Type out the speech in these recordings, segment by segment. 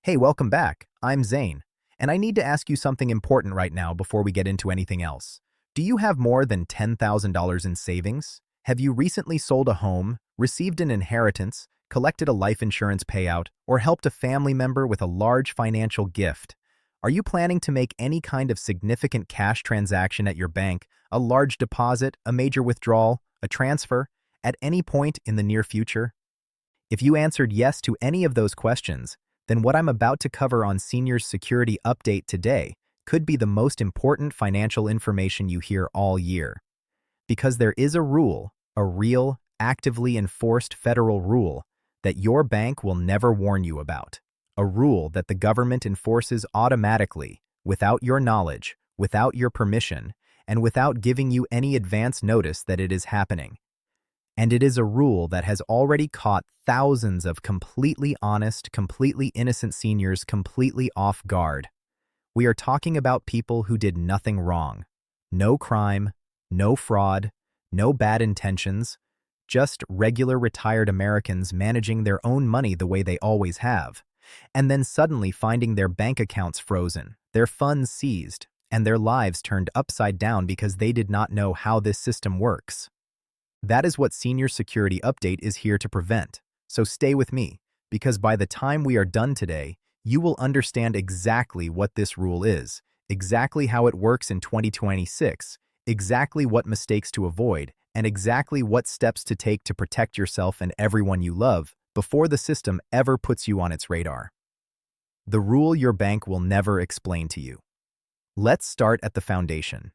Hey, welcome back. I'm Zane, and I need to ask you something important right now before we get into anything else. Do you have more than $10,000 in savings? Have you recently sold a home, received an inheritance, collected a life insurance payout, or helped a family member with a large financial gift? Are you planning to make any kind of significant cash transaction at your bank, a large deposit, a major withdrawal, a transfer, at any point in the near future? If you answered yes to any of those questions, then what I'm about to cover on Seniors Security Update today could be the most important financial information you hear all year. Because there is a rule, a real, actively enforced federal rule, that your bank will never warn you about. A rule that the government enforces automatically, without your knowledge, without your permission, and without giving you any advance notice that it is happening. And it is a rule that has already caught thousands of completely honest, completely innocent seniors completely off guard. We are talking about people who did nothing wrong. No crime, no fraud, no bad intentions, just regular retired Americans managing their own money the way they always have, and then suddenly finding their bank accounts frozen, their funds seized, and their lives turned upside down because they did not know how this system works. That is what Senior Security Update is here to prevent. So stay with me, because by the time we are done today, you will understand exactly what this rule is, exactly how it works in 2026, exactly what mistakes to avoid, and exactly what steps to take to protect yourself and everyone you love before the system ever puts you on its radar. The rule your bank will never explain to you. Let's start at the foundation.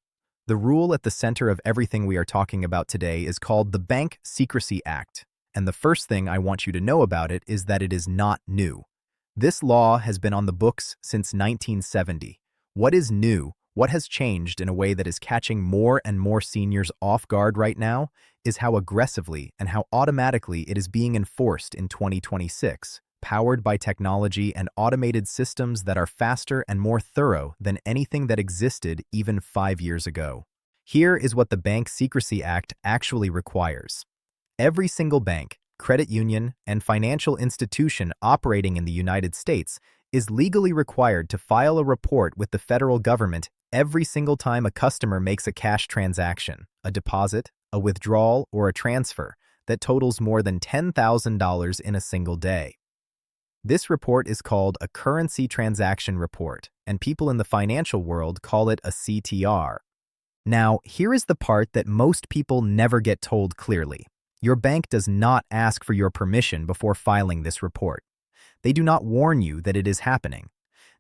The rule at the center of everything we are talking about today is called the Bank Secrecy Act, and the first thing I want you to know about it is that it is not new. This law has been on the books since 1970. What is new, what has changed in a way that is catching more and more seniors off guard right now, is how aggressively and how automatically it is being enforced in 2026. Powered by technology and automated systems that are faster and more thorough than anything that existed even 5 years ago. Here is what the Bank Secrecy Act actually requires. Every single bank, credit union, and financial institution operating in the United States is legally required to file a report with the federal government every single time a customer makes a cash transaction, a deposit, a withdrawal, or a transfer that totals more than $10,000 in a single day. This report is called a Currency Transaction Report, and people in the financial world call it a CTR. Now, here is the part that most people never get told clearly. Your bank does not ask for your permission before filing this report. They do not warn you that it is happening.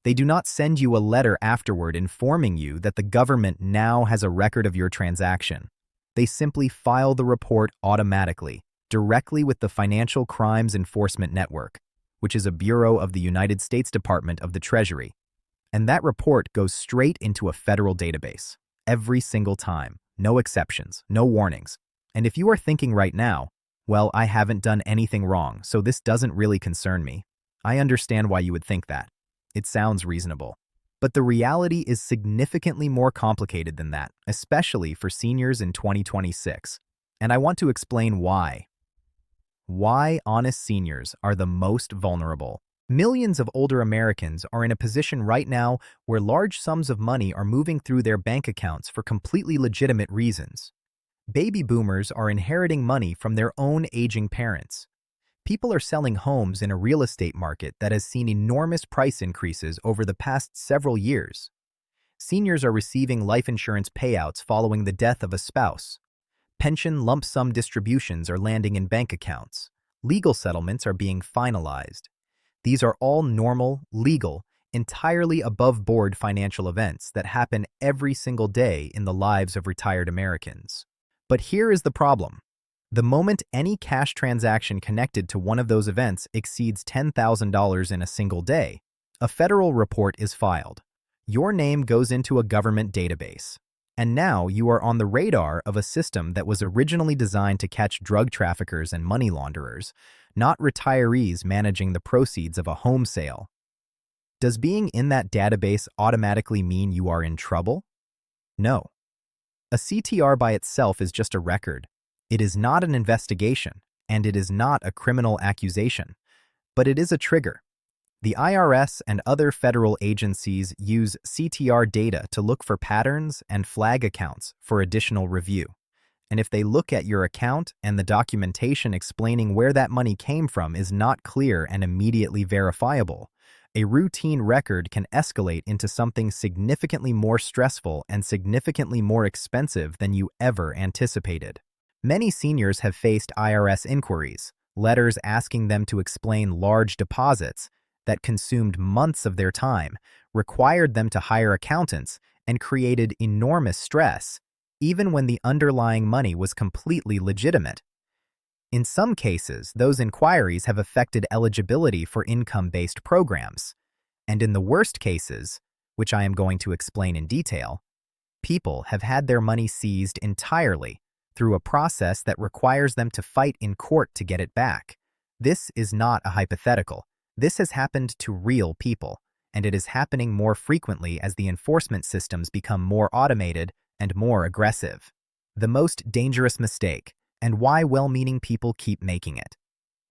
They do not send you a letter afterward informing you that the government now has a record of your transaction. They simply file the report automatically, directly with the Financial Crimes Enforcement Network, which is a bureau of the United States Department of the Treasury. And that report goes straight into a federal database, every single time, no exceptions, no warnings. And if you are thinking right now, well, I haven't done anything wrong, so this doesn't really concern me, I understand why you would think that. It sounds reasonable. But the reality is significantly more complicated than that, especially for seniors in 2026. And I want to explain why. Why honest seniors are the most vulnerable. Millions of older Americans are in a position right now where large sums of money are moving through their bank accounts for completely legitimate reasons. Baby boomers are inheriting money from their own aging parents. People are selling homes in a real estate market that has seen enormous price increases over the past several years. Seniors are receiving life insurance payouts following the death of a spouse. Pension lump sum distributions are landing in bank accounts. Legal settlements are being finalized. These are all normal, legal, entirely above-board financial events that happen every single day in the lives of retired Americans. But here is the problem. The moment any cash transaction connected to one of those events exceeds $10,000 in a single day, a federal report is filed. Your name goes into a government database. And now you are on the radar of a system that was originally designed to catch drug traffickers and money launderers, not retirees managing the proceeds of a home sale. Does being in that database automatically mean you are in trouble? No. A CTR by itself is just a record. It is not an investigation, and it is not a criminal accusation, but it is a trigger. The IRS and other federal agencies use CTR data to look for patterns and flag accounts for additional review. And if they look at your account and the documentation explaining where that money came from is not clear and immediately verifiable, a routine record can escalate into something significantly more stressful and significantly more expensive than you ever anticipated. Many seniors have faced IRS inquiries, letters asking them to explain large deposits that consumed months of their time, required them to hire accountants, and created enormous stress, even when the underlying money was completely legitimate. In some cases, those inquiries have affected eligibility for income-based programs. And in the worst cases, which I am going to explain in detail, people have had their money seized entirely through a process that requires them to fight in court to get it back. This is not a hypothetical. This has happened to real people, and it is happening more frequently as the enforcement systems become more automated and more aggressive. The most dangerous mistake, and why well-meaning people keep making it.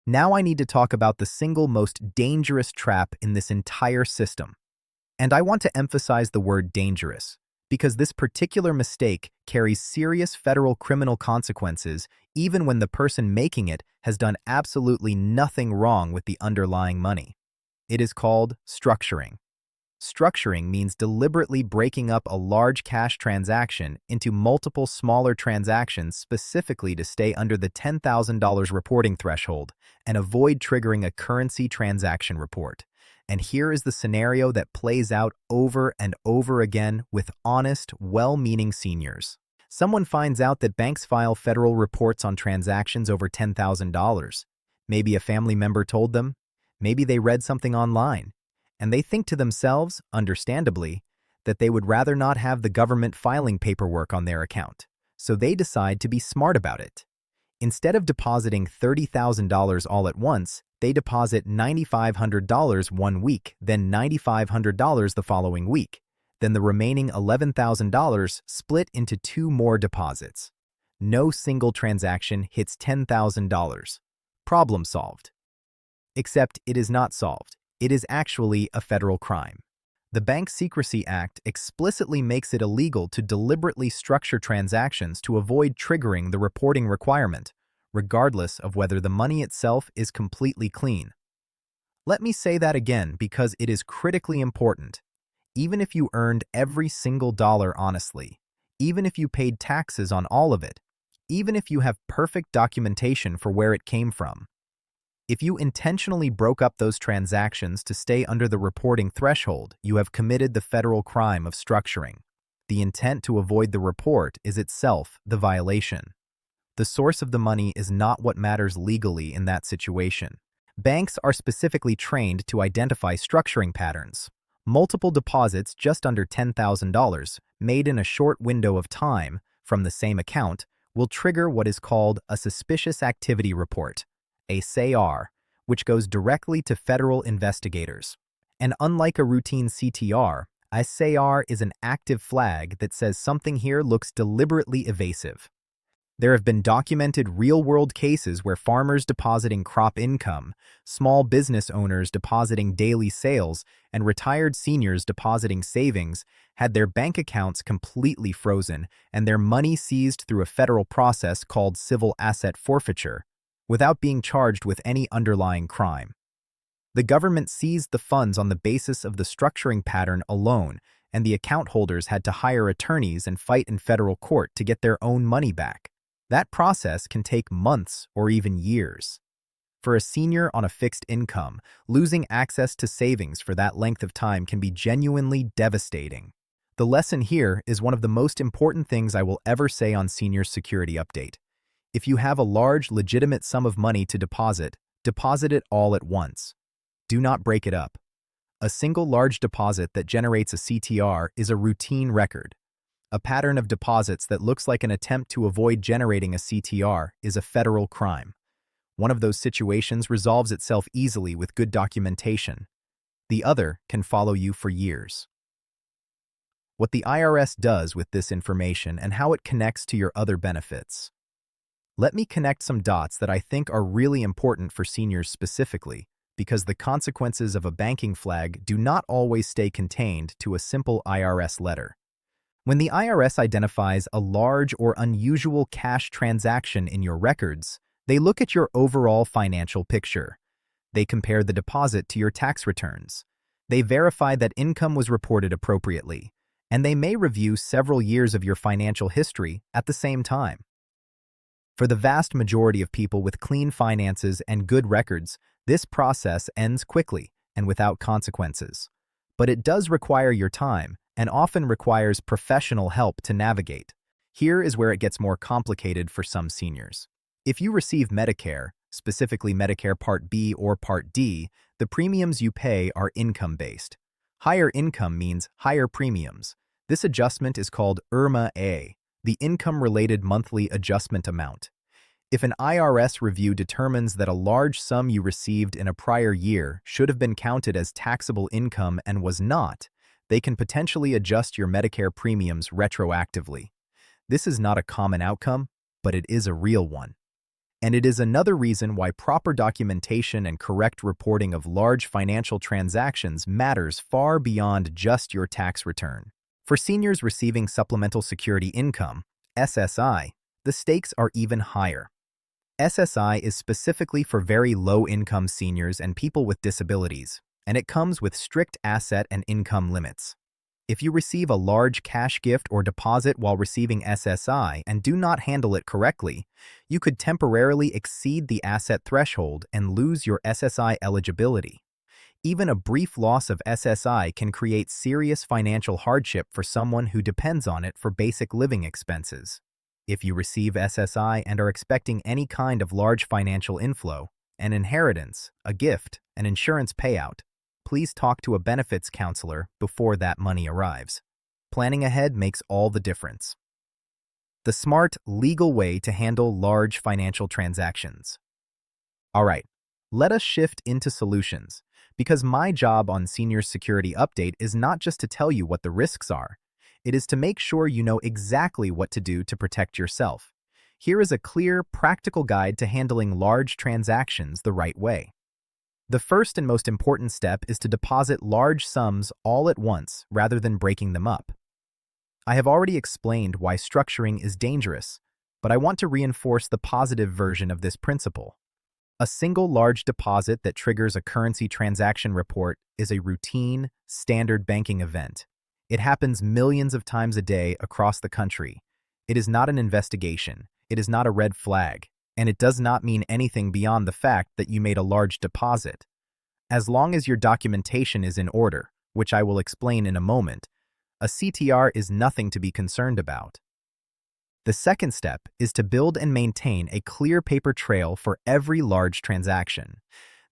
Now I need to talk about the single most dangerous trap in this entire system. And I want to emphasize the word dangerous, because this particular mistake carries serious federal criminal consequences even when the person making it has done absolutely nothing wrong with the underlying money. It is called structuring. Structuring means deliberately breaking up a large cash transaction into multiple smaller transactions specifically to stay under the $10,000 reporting threshold and avoid triggering a currency transaction report. And here is the scenario that plays out over and over again with honest, well-meaning seniors. Someone finds out that banks file federal reports on transactions over $10,000. Maybe a family member told them, maybe they read something online. And they think to themselves, understandably, that they would rather not have the government filing paperwork on their account, so they decide to be smart about it. Instead of depositing $30,000 all at once, they deposit $9,500 one week, then $9,500 the following week, then the remaining $11,000 split into two more deposits. No single transaction hits $10,000. Problem solved. Except it is not solved. It is actually a federal crime. The Bank Secrecy Act explicitly makes it illegal to deliberately structure transactions to avoid triggering the reporting requirement, regardless of whether the money itself is completely clean. Let me say that again because it is critically important. Even if you earned every single dollar honestly, even if you paid taxes on all of it, even if you have perfect documentation for where it came from, if you intentionally broke up those transactions to stay under the reporting threshold, you have committed the federal crime of structuring. The intent to avoid the report is itself the violation. The source of the money is not what matters legally in that situation. Banks are specifically trained to identify structuring patterns. Multiple deposits just under $10,000 made in a short window of time from the same account will trigger what is called a suspicious activity report, a SAR, which goes directly to federal investigators. And unlike a routine CTR, a SAR is an active flag that says something here looks deliberately evasive. There have been documented real-world cases where farmers depositing crop income, small business owners depositing daily sales, and retired seniors depositing savings had their bank accounts completely frozen and their money seized through a federal process called civil asset forfeiture, without being charged with any underlying crime. The government seized the funds on the basis of the structuring pattern alone, and the account holders had to hire attorneys and fight in federal court to get their own money back. That process can take months or even years. For a senior on a fixed income, losing access to savings for that length of time can be genuinely devastating. The lesson here is one of the most important things I will ever say on Senior Security Update. If you have a large, legitimate sum of money to deposit it all at once. Do not break it up. A single large deposit that generates a CTR is a routine record. A pattern of deposits that looks like an attempt to avoid generating a CTR is a federal crime. One of those situations resolves itself easily with good documentation. The other can follow you for years. What the IRS does with this information and how it connects to your other benefits. Let me connect some dots that I think are really important for seniors specifically, because the consequences of a banking flag do not always stay contained to a simple IRS letter. When the IRS identifies a large or unusual cash transaction in your records, they look at your overall financial picture. They compare the deposit to your tax returns. They verify that income was reported appropriately, and they may review several years of your financial history at the same time. For the vast majority of people with clean finances and good records, this process ends quickly and without consequences. But it does require your time and often requires professional help to navigate. Here is where it gets more complicated for some seniors. If you receive Medicare, specifically Medicare Part B or Part D, the premiums you pay are income-based. Higher income means higher premiums. This adjustment is called IRMA-A, the Income-Related Monthly Adjustment Amount. If an IRS review determines that a large sum you received in a prior year should have been counted as taxable income and was not, they can potentially adjust your Medicare premiums retroactively. This is not a common outcome, but it is a real one. And it is another reason why proper documentation and correct reporting of large financial transactions matters far beyond just your tax return. For seniors receiving Supplemental Security Income, SSI, the stakes are even higher. SSI is specifically for very low-income seniors and people with disabilities, and it comes with strict asset and income limits. If you receive a large cash gift or deposit while receiving SSI and do not handle it correctly, you could temporarily exceed the asset threshold and lose your SSI eligibility. Even a brief loss of SSI can create serious financial hardship for someone who depends on it for basic living expenses. If you receive SSI and are expecting any kind of large financial inflow, an inheritance, a gift, an insurance payout, please talk to a benefits counselor before that money arrives. Planning ahead makes all the difference. The smart, legal way to handle large financial transactions. All right, let us shift into solutions, because my job on Senior Security Update is not just to tell you what the risks are. It is to make sure you know exactly what to do to protect yourself. Here is a clear, practical guide to handling large transactions the right way. The first and most important step is to deposit large sums all at once rather than breaking them up. I have already explained why structuring is dangerous, but I want to reinforce the positive version of this principle. A single large deposit that triggers a currency transaction report is a routine, standard banking event. It happens millions of times a day across the country. It is not an investigation. It is not a red flag. And it does not mean anything beyond the fact that you made a large deposit. As long as your documentation is in order, which I will explain in a moment, a CTR is nothing to be concerned about. The second step is to build and maintain a clear paper trail for every large transaction.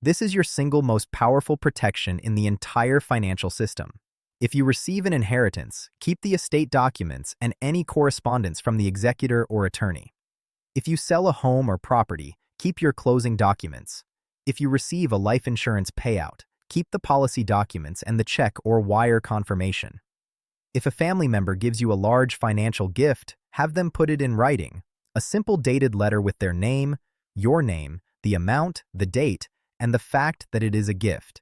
This is your single most powerful protection in the entire financial system. If you receive an inheritance, keep the estate documents and any correspondence from the executor or attorney. If you sell a home or property, keep your closing documents. If you receive a life insurance payout, keep the policy documents and the check or wire confirmation. If a family member gives you a large financial gift, have them put it in writing, a simple dated letter with their name, your name, the amount, the date, and the fact that it is a gift.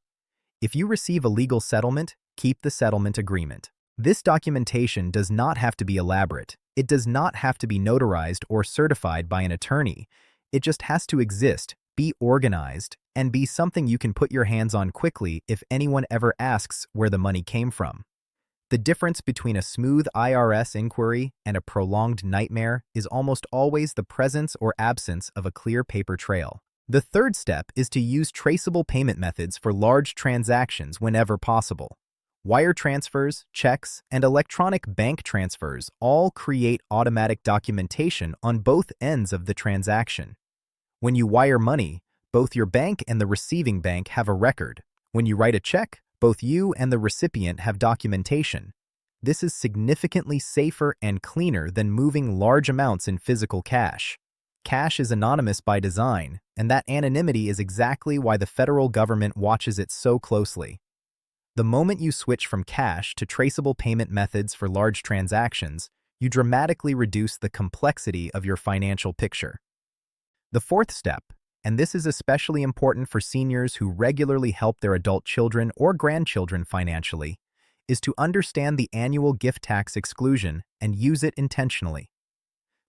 If you receive a legal settlement, keep the settlement agreement. This documentation does not have to be elaborate. It does not have to be notarized or certified by an attorney. It just has to exist, be organized, and be something you can put your hands on quickly if anyone ever asks where the money came from. The difference between a smooth IRS inquiry and a prolonged nightmare is almost always the presence or absence of a clear paper trail. The third step is to use traceable payment methods for large transactions whenever possible. Wire transfers, checks, and electronic bank transfers all create automatic documentation on both ends of the transaction. When you wire money, both your bank and the receiving bank have a record. When you write a check, both you and the recipient have documentation. This is significantly safer and cleaner than moving large amounts in physical cash. Cash is anonymous by design, and that anonymity is exactly why the federal government watches it so closely. The moment you switch from cash to traceable payment methods for large transactions, you dramatically reduce the complexity of your financial picture. The fourth step And this is especially important for seniors who regularly help their adult children or grandchildren financially, is to understand the annual gift tax exclusion and use it intentionally.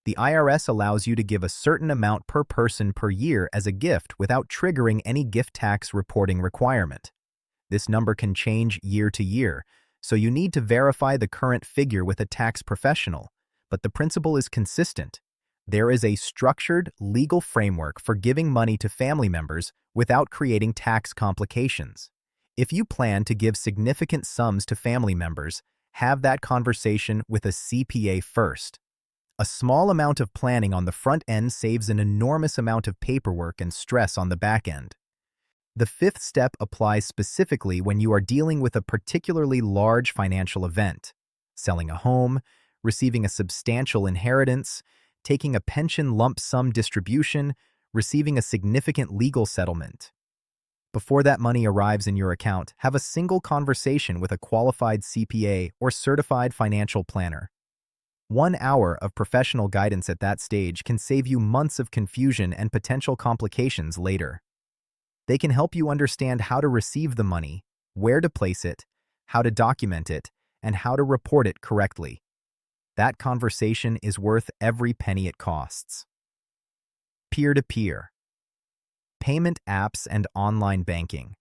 The IRS allows you to give a certain amount per person per year as a gift without triggering any gift tax reporting requirement. This number can change year to year, so you need to verify the current figure with a tax professional, but the principle is consistent. There is a structured, legal framework for giving money to family members without creating tax complications. If you plan to give significant sums to family members, have that conversation with a CPA first. A small amount of planning on the front end saves an enormous amount of paperwork and stress on the back end. The fifth step applies specifically when you are dealing with a particularly large financial event: selling a home, receiving a substantial inheritance, taking a pension lump sum distribution, receiving a significant legal settlement. Before that money arrives in your account, have a single conversation with a qualified CPA or certified financial planner. 1 hour of professional guidance at that stage can save you months of confusion and potential complications later. They can help you understand how to receive the money, where to place it, how to document it, and how to report it correctly. That conversation is worth every penny it costs. Peer-to-peer. Payment apps and online banking.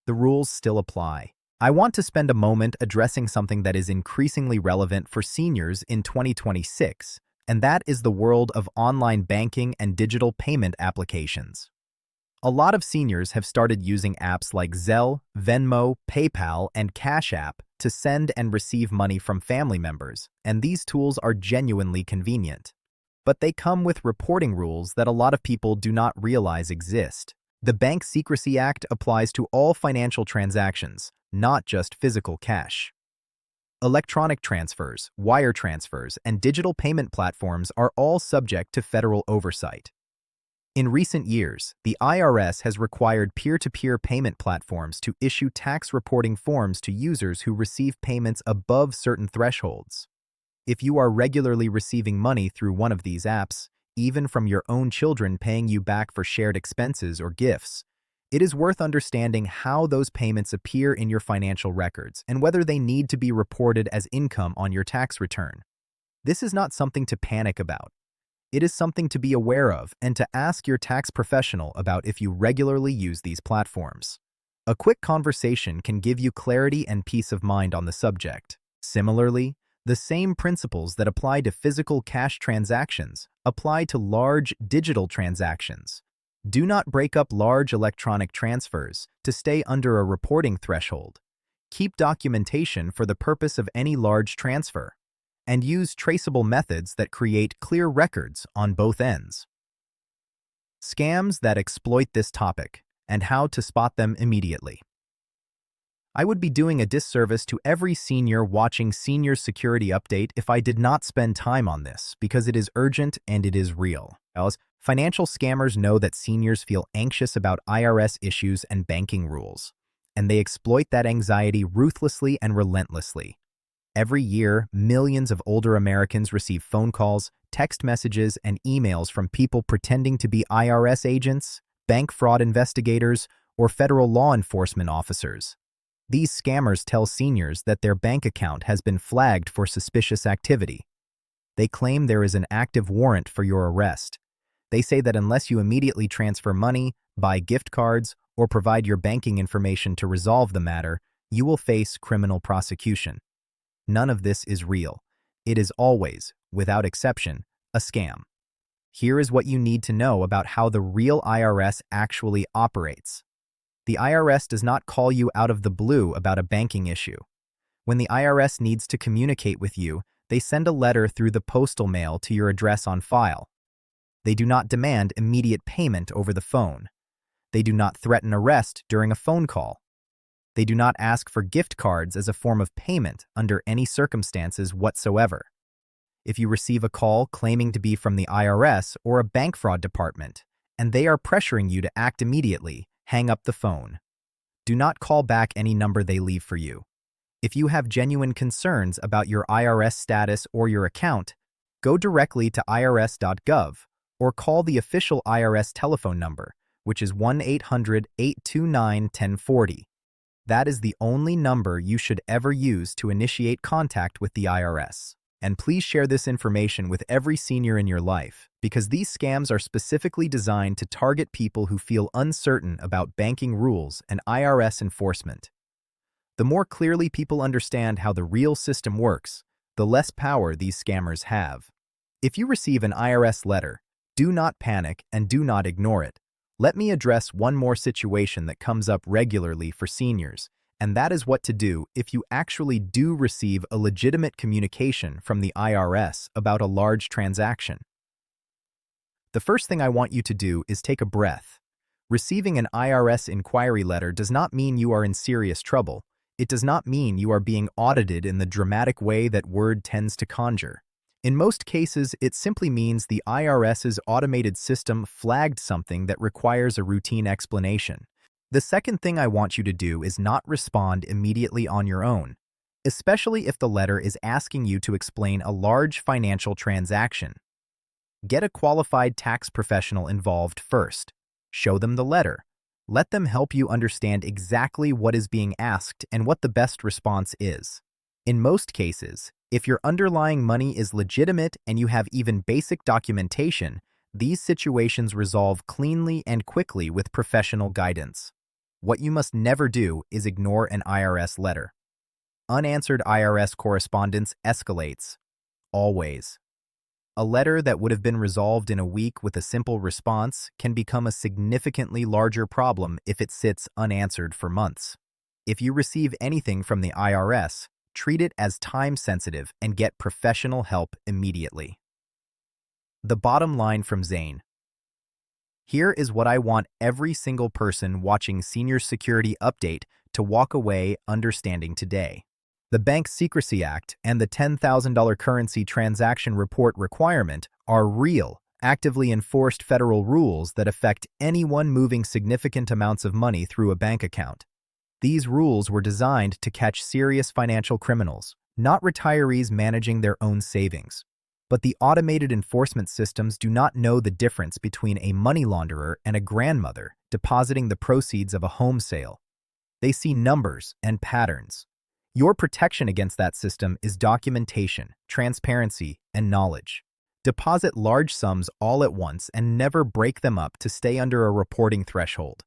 The rules still apply. I want to spend a moment addressing something that is increasingly relevant for seniors in 2026, and that is the world of online banking and digital payment applications. A lot of seniors have started using apps like Zelle, Venmo, PayPal, and Cash App to send and receive money from family members, and these tools are genuinely convenient. But they come with reporting rules that a lot of people do not realize exist. The Bank Secrecy Act applies to all financial transactions, not just physical cash. Electronic transfers, wire transfers, and digital payment platforms are all subject to federal oversight. In recent years, the IRS has required peer-to-peer payment platforms to issue tax reporting forms to users who receive payments above certain thresholds. If you are regularly receiving money through one of these apps, even from your own children paying you back for shared expenses or gifts, it is worth understanding how those payments appear in your financial records and whether they need to be reported as income on your tax return. This is not something to panic about. It is something to be aware of and to ask your tax professional about if you regularly use these platforms. A quick conversation can give you clarity and peace of mind on the subject. Similarly, the same principles that apply to physical cash transactions apply to large digital transactions. Do not break up large electronic transfers to stay under a reporting threshold. Keep documentation for the purpose of any large transfer, and use traceable methods that create clear records on both ends. Scams that exploit this topic, and how to spot them immediately. I would be doing a disservice to every senior watching Senior Security Update if I did not spend time on this, because it is urgent and it is real. As financial scammers know that seniors feel anxious about IRS issues and banking rules, and they exploit that anxiety ruthlessly and relentlessly. Every year, millions of older Americans receive phone calls, text messages, and emails from people pretending to be IRS agents, bank fraud investigators, or federal law enforcement officers. These scammers tell seniors that their bank account has been flagged for suspicious activity. They claim there is an active warrant for your arrest. They say that unless you immediately transfer money, buy gift cards, or provide your banking information to resolve the matter, you will face criminal prosecution. None of this is real. It is always, without exception, a scam. Here is what you need to know about how the real IRS actually operates. The IRS does not call you out of the blue about a banking issue. When the IRS needs to communicate with you, they send a letter through the postal mail to your address on file. They do not demand immediate payment over the phone. They do not threaten arrest during a phone call. They do not ask for gift cards as a form of payment under any circumstances whatsoever. If you receive a call claiming to be from the IRS or a bank fraud department, and they are pressuring you to act immediately, hang up the phone. Do not call back any number they leave for you. If you have genuine concerns about your IRS status or your account, go directly to irs.gov or call the official IRS telephone number, which is 1-800-829-1040. That is the only number you should ever use to initiate contact with the IRS. And please share this information with every senior in your life, because these scams are specifically designed to target people who feel uncertain about banking rules and IRS enforcement. The more clearly people understand how the real system works, the less power these scammers have. If you receive an IRS letter, do not panic and do not ignore it. Let me address one more situation that comes up regularly for seniors, and that is what to do if you actually do receive a legitimate communication from the IRS about a large transaction. The first thing I want you to do is take a breath. Receiving an IRS inquiry letter does not mean you are in serious trouble. It does not mean you are being audited in the dramatic way that word tends to conjure. In most cases, it simply means the IRS's automated system flagged something that requires a routine explanation. The second thing I want you to do is not respond immediately on your own, especially if the letter is asking you to explain a large financial transaction. Get a qualified tax professional involved first. Show them the letter. Let them help you understand exactly what is being asked and what the best response is. In most cases, if your underlying money is legitimate and you have even basic documentation, these situations resolve cleanly and quickly with professional guidance. What you must never do is ignore an IRS letter. Unanswered IRS correspondence escalates. Always. A letter that would have been resolved in a week with a simple response can become a significantly larger problem if it sits unanswered for months. If you receive anything from the IRS, treat it as time-sensitive and get professional help immediately. The bottom line from Zane. Here is what I want every single person watching Senior Security Update to walk away understanding today. The Bank Secrecy Act and the $10,000 currency transaction report requirement are real, actively enforced federal rules that affect anyone moving significant amounts of money through a bank account. These rules were designed to catch serious financial criminals, not retirees managing their own savings. But the automated enforcement systems do not know the difference between a money launderer and a grandmother depositing the proceeds of a home sale. They see numbers and patterns. Your protection against that system is documentation, transparency, and knowledge. Deposit large sums all at once and never break them up to stay under a reporting threshold.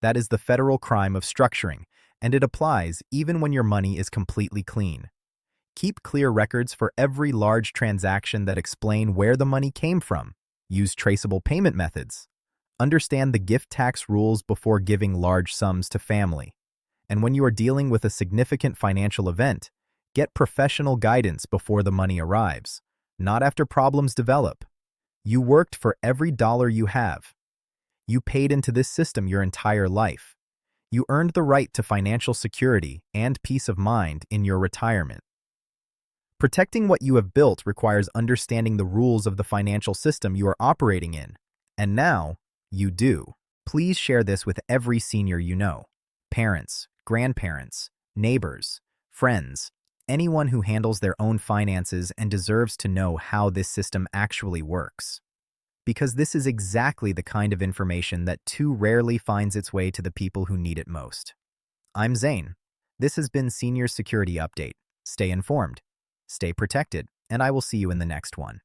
That is the federal crime of structuring, and it applies even when your money is completely clean. Keep clear records for every large transaction that explain where the money came from. Use traceable payment methods. Understand the gift tax rules before giving large sums to family. And when you are dealing with a significant financial event, get professional guidance before the money arrives, not after problems develop. You worked for every dollar you have. You paid into this system your entire life. You earned the right to financial security and peace of mind in your retirement. Protecting what you have built requires understanding the rules of the financial system you are operating in. And now, you do. Please share this with every senior you know. Parents, grandparents, neighbors, friends, anyone who handles their own finances and deserves to know how this system actually works. Because this is exactly the kind of information that too rarely finds its way to the people who need it most. I'm Zane. This has been Senior Security Update. Stay informed, stay protected, and I will see you in the next one.